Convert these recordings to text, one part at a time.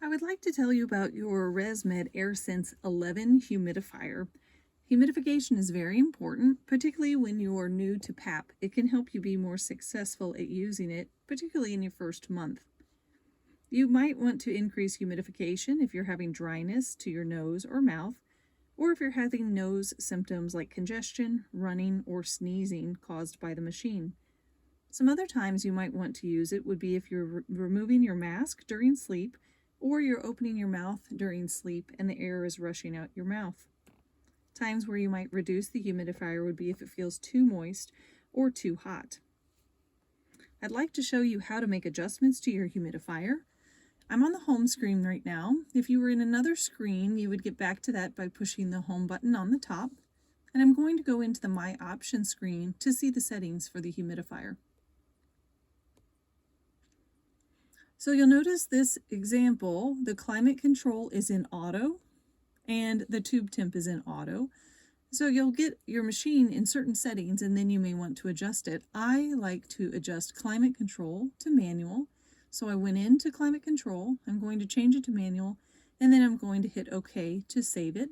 I would like to tell you about your ResMed AirSense 11 humidifier. Humidification is very important, particularly when you're new to PAP. It can help you be more successful at using it, particularly in your first month. You might want to increase humidification if you're having dryness to your nose or mouth, or if you're having nose symptoms like congestion, running, or sneezing caused by the machine. Some other times you might want to use it would be if you're removing your mask during sleep, or you're opening your mouth during sleep and the air is rushing out your mouth. Times where you might reduce the humidifier would be if it feels too moist or too hot. I'd like to show you how to make adjustments to your humidifier. I'm on the home screen right now. If you were in another screen, you would get back to that by pushing the home button on the top. And I'm going to go into the My Options screen to see the settings for the humidifier. So you'll notice this example, the climate control is in auto and the tube temp is in auto. So you'll get your machine in certain settings and then you may want to adjust it. I like to adjust climate control to manual. So I went into climate control, I'm going to change it to manual, and then I'm going to hit OK to save it.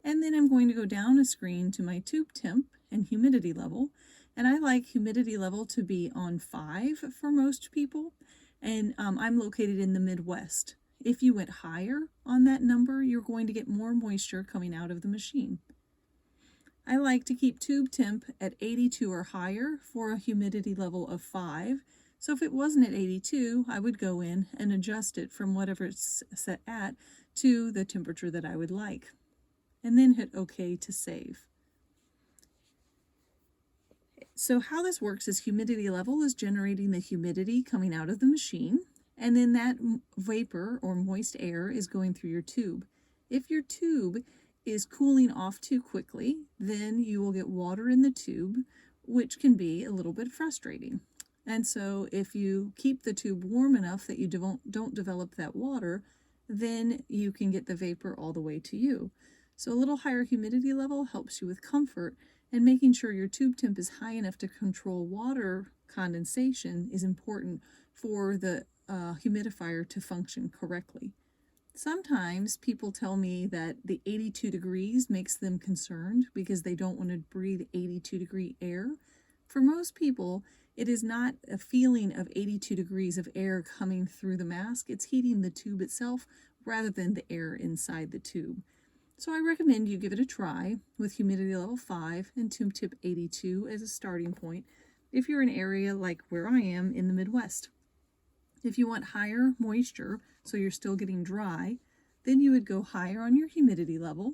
And then I'm going to go down a screen to my tube temp and humidity level. And I like humidity level to be on 5 for most people. And I'm located in the Midwest. If you went higher on that number, you're going to get more moisture coming out of the machine. I like to keep tube temp at 82 or higher for a humidity level of 5. So if it wasn't at 82, I would go in and adjust it from whatever it's set at to the temperature that I would like. And then hit OK to save. So how this works is humidity level is generating the humidity coming out of the machine, and then that vapor or moist air is going through your tube. If your tube is cooling off too quickly, then you will get water in the tube, which can be a little bit frustrating. And so if you keep the tube warm enough that you don't develop that water, then you can get the vapor all the way to you. So a little higher humidity level helps you with comfort, and making sure your tube temp is high enough to control water condensation is important for the humidifier to function correctly. Sometimes people tell me that the 82 degrees makes them concerned because they don't want to breathe 82-degree air. For most people, it is not a feeling of 82 degrees of air coming through the mask. It's heating the tube itself rather than the air inside the tube. So I recommend you give it a try with humidity level 5 and tube temp 82 as a starting point if you're in an area like where I am in the Midwest. If you want higher moisture, so you're still getting dry, then you would go higher on your humidity level.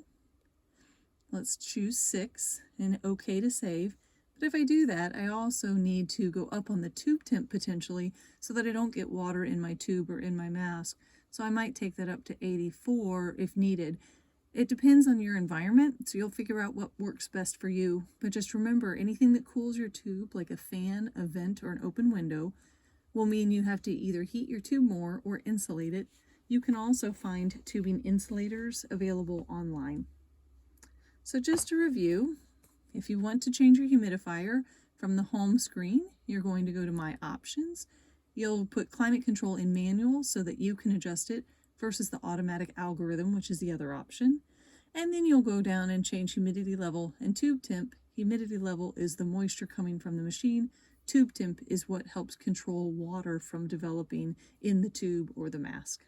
Let's choose 6 and OK to save. But if I do that, I also need to go up on the tube temp potentially so that I don't get water in my tube or in my mask. So I might take that up to 84 if needed. It depends on your environment, so you'll figure out what works best for you. But just remember, anything that cools your tube, like a fan, a vent, or an open window, will mean you have to either heat your tube more or insulate it. You can also find tubing insulators available online. So just to review, if you want to change your humidifier from the home screen, you're going to go to My Options. You'll put climate control in manual so that you can adjust it versus the automatic algorithm, which is the other option. And then you'll go down and change humidity level and tube temp. Humidity level is the moisture coming from the machine. Tube temp is what helps control water from developing in the tube or the mask.